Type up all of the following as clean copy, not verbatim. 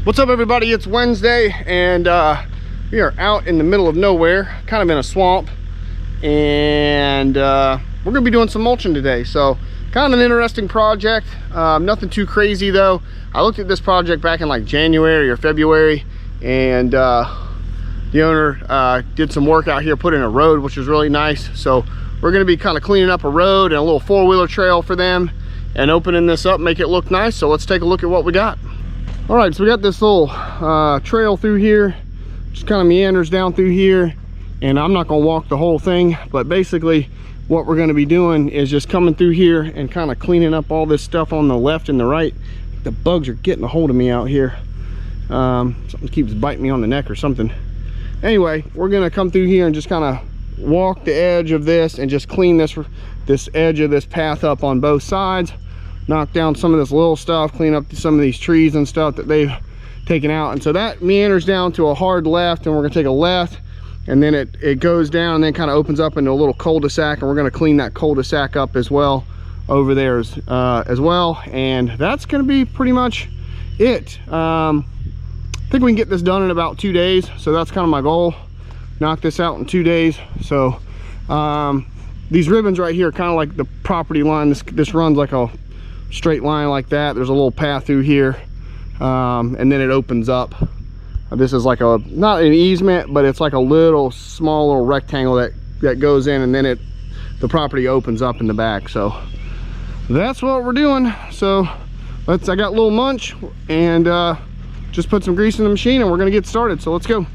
What's up, everybody? It's Wednesday, and we are out in the middle of nowhere, kind of in a swamp, and we're gonna be doing some mulching today. So kind of an interesting project. Nothing too crazy though. I looked at this project back in like January or February, and the owner did some work out here, put in a road, which was really nice. So we're gonna be kind of cleaning up a road and a little four-wheeler trail for them and opening this up, make it look nice. So let's take a look at what we got. All right, so we got this little trail through here, just kind of meanders down through here, and I'm not gonna walk the whole thing, but basically what we're gonna be doing is just coming through here and kind of cleaning up all this stuff on the left and the right. The bugs are getting a hold of me out here. Something keeps biting me on the neck or something. Anyway, we're gonna come through here and just kind of walk the edge of this and just clean this edge of this path up on both sides. Knock down some of this little stuff, clean up some of these trees and stuff that they've taken out. And so that meanders down to a hard left, and we're gonna take a left, and then it goes down and then kind of opens up into a little cul-de-sac, and we're gonna clean that cul-de-sac up as well over there as well. And that's gonna be pretty much it. I think we can get this done in about 2 days. So that's kind of my goal. Knock this out in 2 days. So these ribbons right here are kind of like the property line. This runs like a straight line like that. There's a little path through here, and then it opens up. This is like not an easement, but it's like a small little rectangle that goes in, and then the property opens up in the back. So that's what we're doing. So I got a little munch, and just put some grease in the machine, and we're gonna get started. So let's go.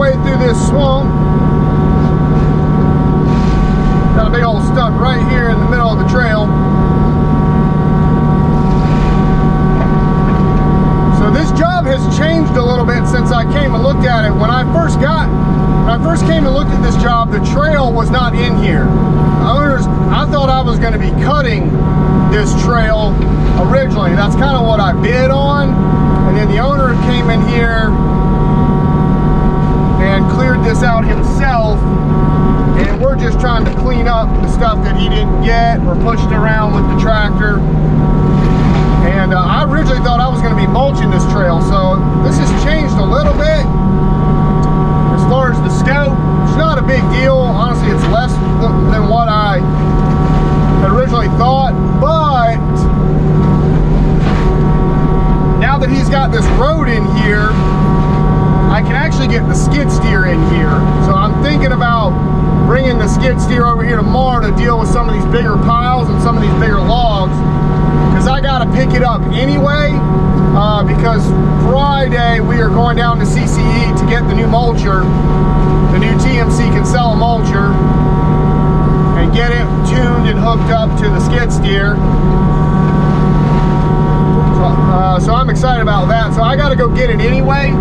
way through this swamp. Got a big old stump right here in the middle of the trail. So this job has changed a little bit since I came and looked at it. When I first came and looked at this job, the trail was not in here. I thought I was going to be cutting this trail originally. That's kind of what I bid on. And then the owner came in here and cleared this out himself. And we're just trying to clean up the stuff that he didn't get or pushed around with the tractor. And I originally thought I was going to be mulching this trail, so this has changed a little bit. As far as the scope, it's not a big deal. Honestly, it's less than what I had originally thought, but now that he's got this road in here, I can actually get the skid steer in here. So I'm thinking about bringing the skid steer over here tomorrow to deal with some of these bigger piles and some of these bigger logs, because I got to pick it up anyway, because Friday we are going down to CCE to get the new mulcher, the new TMC Kinsella mulcher, and get it tuned and hooked up to the skid steer. So I'm excited about that. So I got to go get it anyway,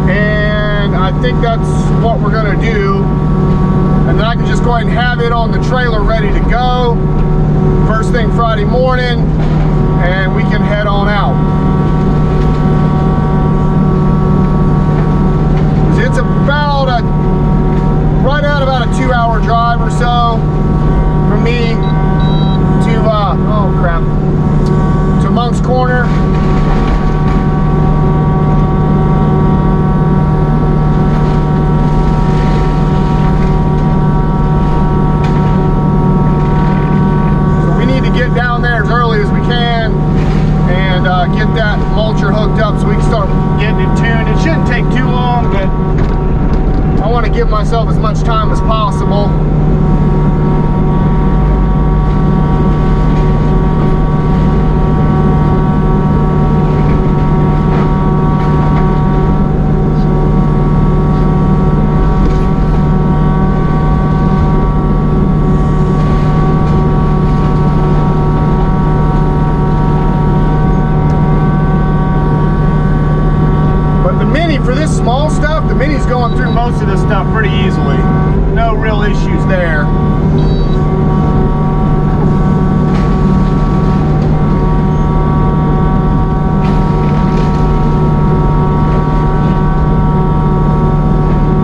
and I think that's what we're going to do. And then I can just go ahead and have it on the trailer ready to go first thing Friday morning, and we can head on out. It's about right at about a 2-hour drive or so from me to oh crap, to Monk's Corner. Get down there as early as we can and get that mulcher hooked up so we can start getting it tuned. It shouldn't take too long, but I want to give myself as much time as possible. For this small stuff, the Mini's going through most of this stuff pretty easily. No real issues there.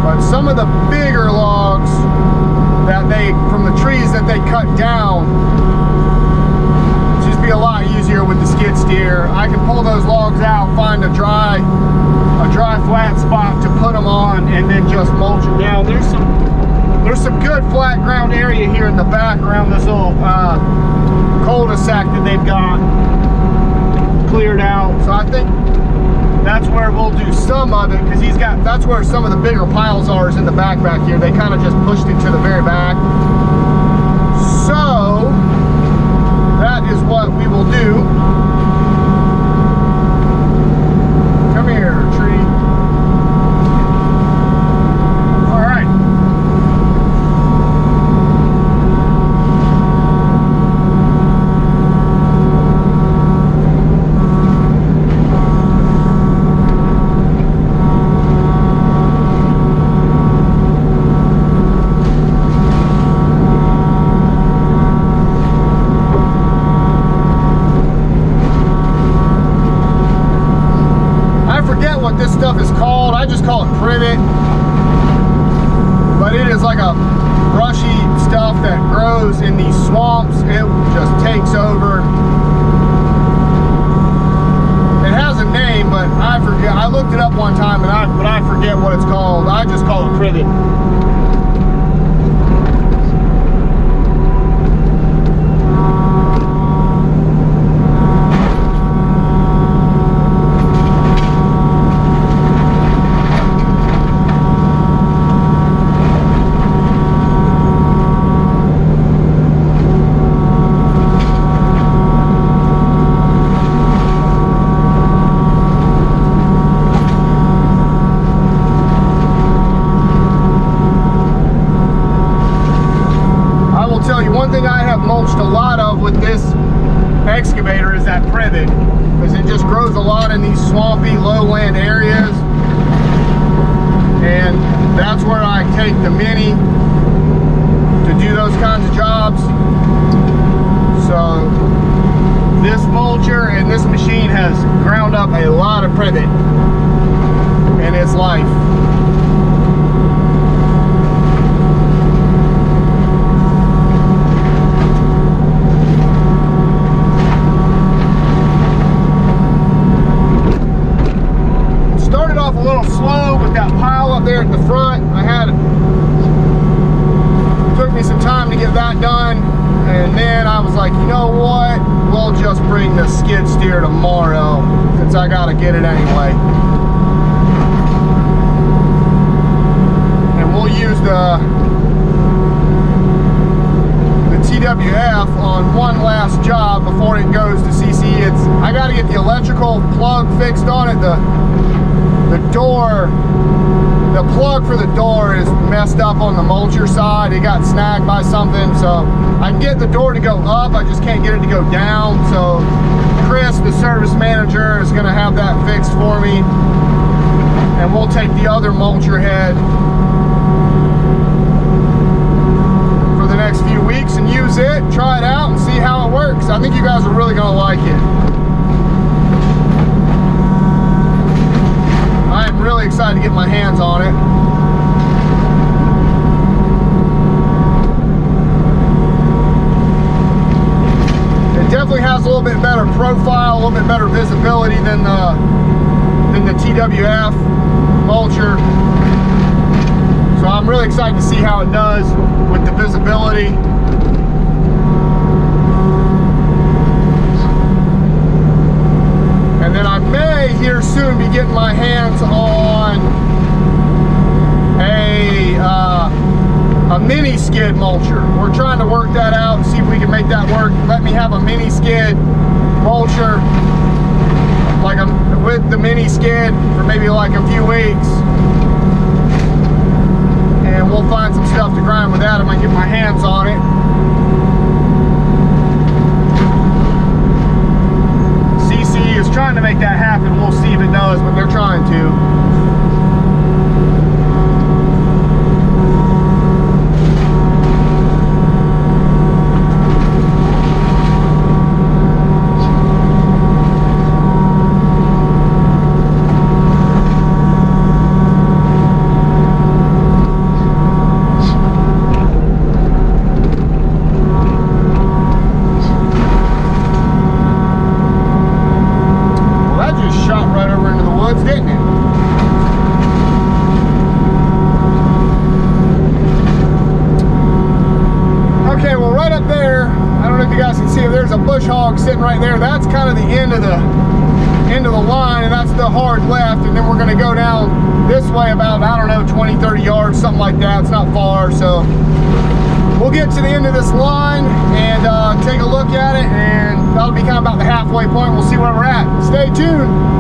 But some of the bigger logs that from the trees that they cut down, it's just be a lot easier with the skid steer. I can pull those logs out, find a dry flat spot to put them on, and then just mulch them down. There's some good flat ground area here in the back around this little cul-de-sac that they've got cleared out. So I think that's where we'll do some of it, because that's where some of the bigger piles are, is in the back here. They kind of just pushed it to the very back. So that is what we will do. Come here, tree. All right. What this stuff is called. I just call it privet, but it is like a brushy stuff that grows in these swamps. It just takes over. It has a name, but I forget. I looked it up one time, but I forget what it's called. I just call it privet. is that privet, because it just grows a lot in these swampy lowland areas, and that's where I take the Mini to do those kinds of jobs. So this mulcher and this machine has ground up a lot of privet in its life. Started off a little slow with that pile up there at the front. Took me some time to get that done, and then I was like, you know what, we'll just bring the skid steer tomorrow since I gotta get it anyway. And we'll use the TWF on one last job before it goes to CC. I gotta get the electrical plug fixed on it. The plug for the door is messed up on the mulcher side. It got snagged by something, so I can get the door to go up, I just can't get it to go down. So Chris, the service manager, is gonna have that fixed for me, and we'll take the other mulcher head for the next few weeks and use it, try it out and see how it works. I think you guys are really gonna like it. I'm really excited to get my hands on it. It definitely has a little bit better profile, a little bit better visibility than the TWF mulcher. So I'm really excited to see how it does with the visibility. And then I may here soon be getting my hands on a mini skid mulcher. We're trying to work that out and see if we can make that work. Let me have a mini skid mulcher, like with the mini skid, for maybe like a few weeks, and we'll find some stuff to grind with that. I might get my hands on it. Is trying to make that happen. We'll see if it does, but they're trying to. Sitting right there, that's kind of the end of the line, and that's the hard left, and then we're going to go down this way about, I don't know, 20-30 yards, something like that. It's not far, so we'll get to the end of this line and take a look at it, and that'll be kind of about the halfway point. We'll see where we're at. Stay tuned.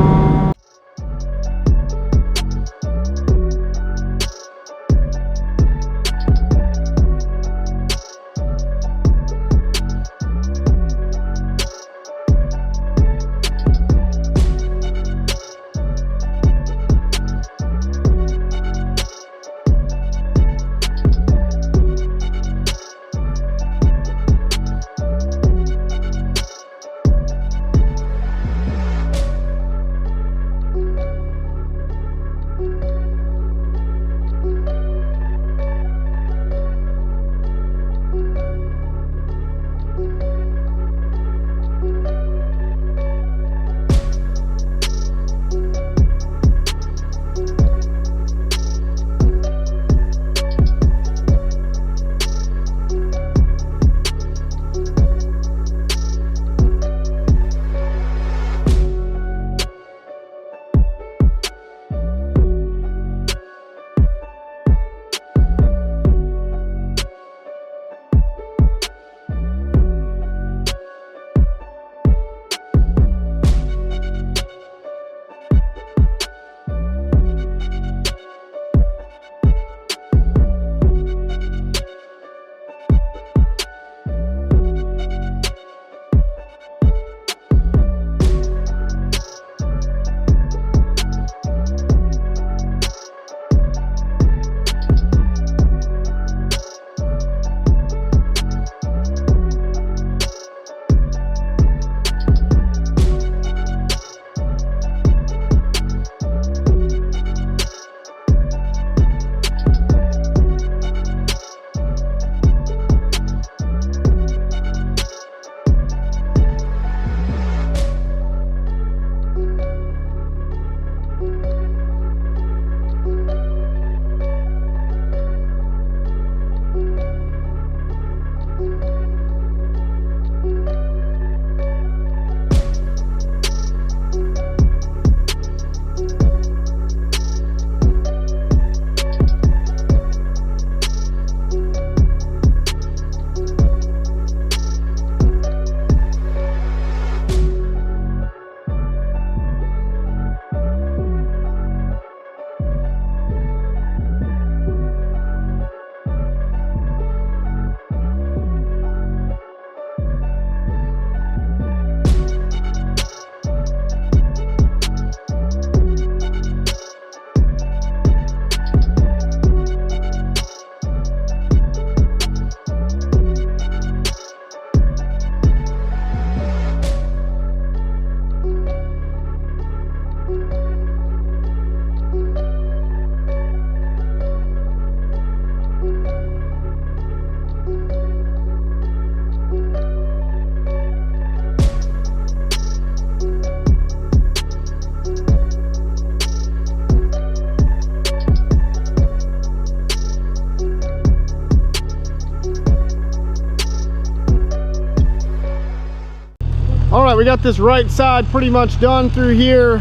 right, we got this right side pretty much done through here.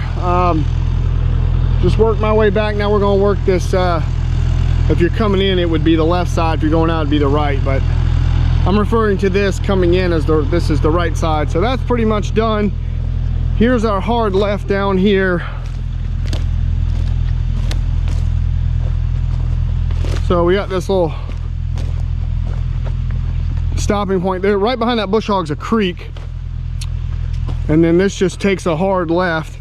Just worked my way back. Now we're gonna work this, if you're coming in, it would be the left side. If you're going out, it'd be the right, but I'm referring to this coming in as this is the right side. So that's pretty much done. Here's our hard left down here. So we got this little stopping point there. Right behind that bush hog's a creek. And then this just takes a hard left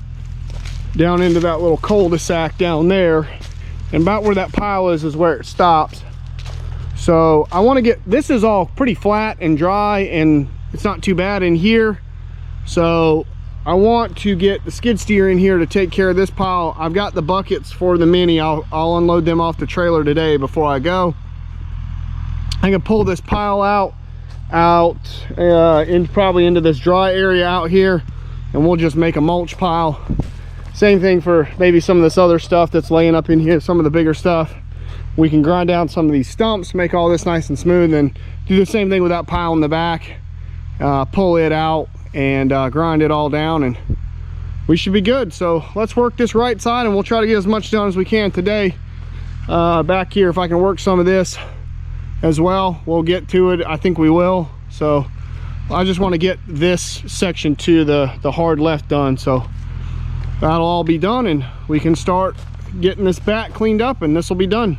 down into that little cul-de-sac down there. And about where that pile is where it stops. So I want to get, this is all pretty flat and dry and it's not too bad in here. So I want to get the skid steer in here to take care of this pile. I've got the buckets for the Mini. I'll unload them off the trailer today before I go. I can pull this pile out probably into this dry area out here, and we'll just make a mulch pile. Same thing for maybe some of this other stuff that's laying up in here, some of the bigger stuff. We can grind down some of these stumps, make all this nice and smooth, and do the same thing with that pile in the back. Pull it out and grind it all down, and we should be good. So let's work this right side, and we'll try to get as much done as we can today. Back here, if I can work some of this as well, we'll get to it. I think we will. So I just want to get this section to the hard left done, so that'll all be done and we can start getting this back cleaned up, and this will be done.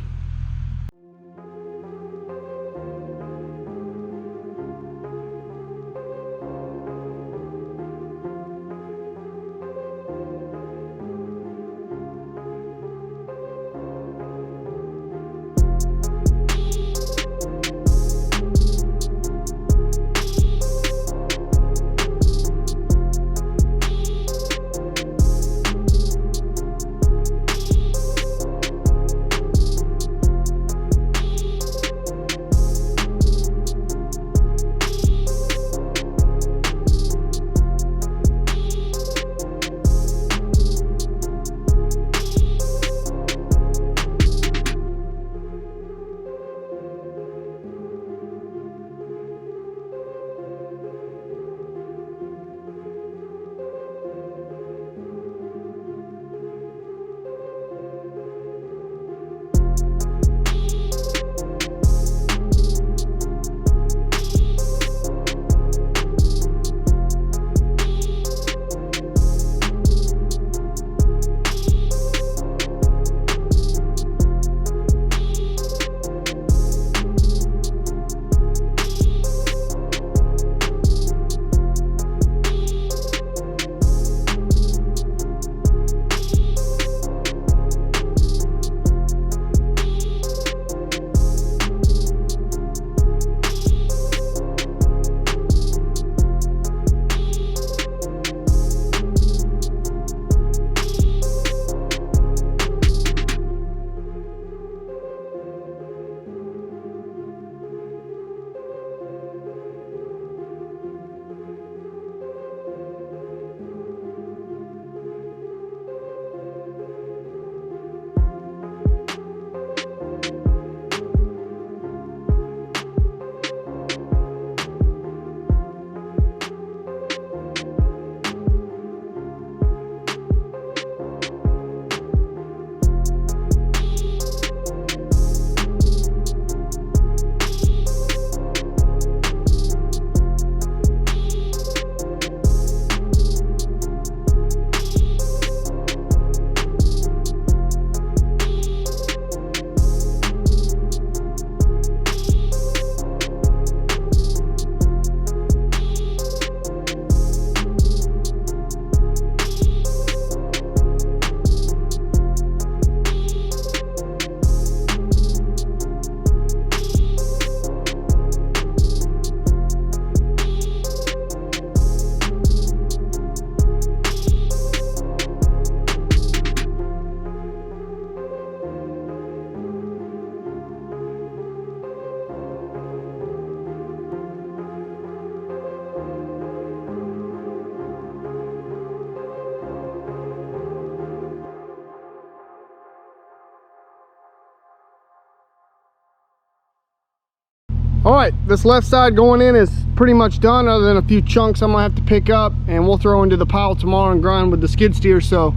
All right, this left side going in is pretty much done, other than a few chunks I'm gonna have to pick up and we'll throw into the pile tomorrow and grind with the skid steer. So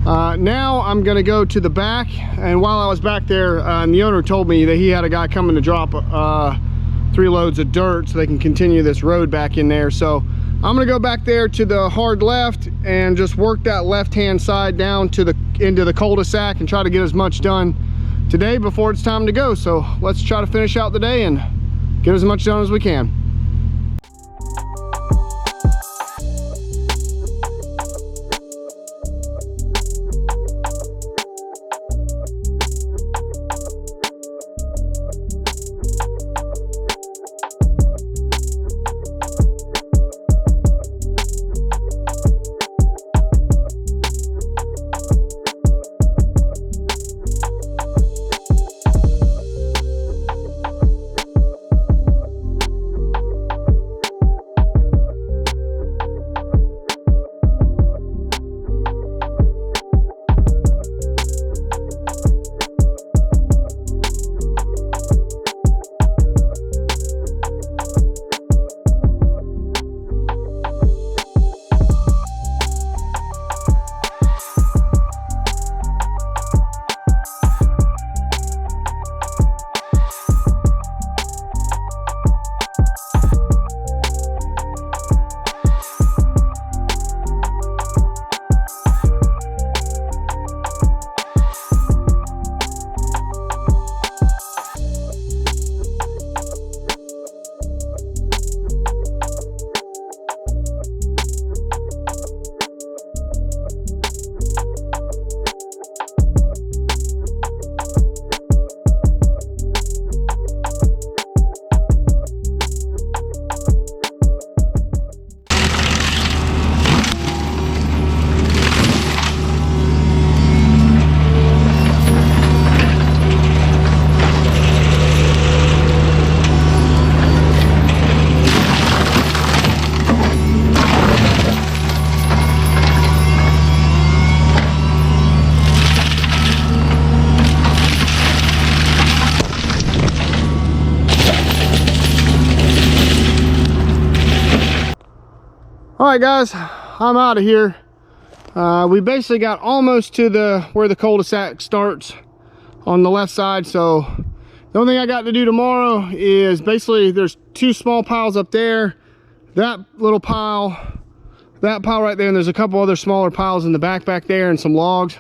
now I'm gonna go to the back, and while I was back there, and the owner told me that he had a guy coming to drop 3 loads of dirt so they can continue this road back in there. So I'm gonna go back there to the hard left and just work that left hand side down to into the cul-de-sac and try to get as much done today before it's time to go. So let's try to finish out the day and get as much done as we can. All right guys, I'm out of here. We basically got almost to where the cul-de-sac starts on the left side. So the only thing I got to do tomorrow is basically there's 2 small piles up there, that little pile, that pile right there, and there's a couple other smaller piles in the back there and some logs.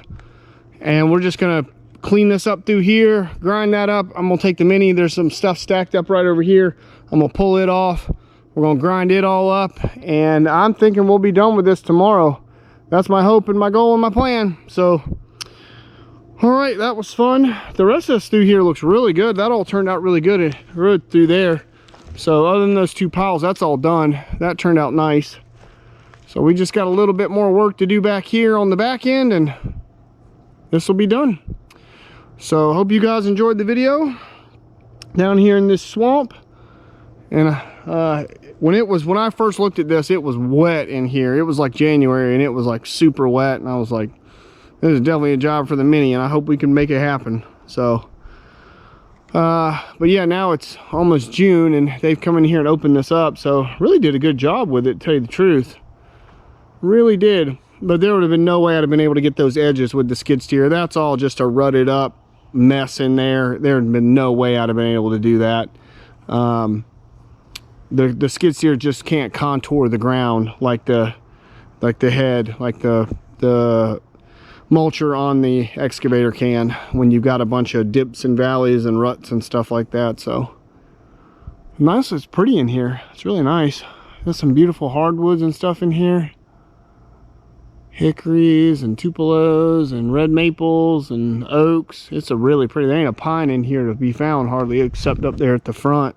And we're just gonna clean this up through here, grind that up. I'm gonna take the mini, there's some stuff stacked up right over here. I'm gonna pull it off. We're gonna grind it all up, and I'm thinking we'll be done with this tomorrow. That's my hope and my goal and my plan. So, all right, that was fun. The rest of this through here looks really good. That all turned out really good right through there. So other than those 2 piles, that's all done. That turned out nice. So we just got a little bit more work to do back here on the back end, and this will be done. So hope you guys enjoyed the video down here in this swamp. And when I first looked at this, it was wet in here. It was like January and it was like super wet, and I was like, this is definitely a job for the mini, and I hope we can make it happen. So but yeah, now it's almost June and they've come in here and opened this up, so really did a good job with it, to tell you the truth. Really did. But there would have been no way I'd have been able to get those edges with the skid steer. That's all just a rutted up mess in there. There had been no way I'd have been able to do that. The skid steer just can't contour the ground like the head, like the mulcher on the excavator can, when you've got a bunch of dips and valleys and ruts and stuff like that. So nice, it's pretty in here. It's really nice. There's some beautiful hardwoods and stuff in here. Hickories and tupelos and red maples and oaks. It's a really pretty, there ain't a pine in here to be found hardly, except up there at the front.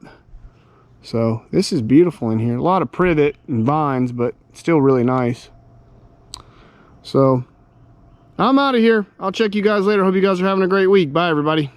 So this is beautiful in here. A lot of privet and vines, but still really nice. So I'm out of here. I'll check you guys later. Hope you guys are having a great week. Bye everybody.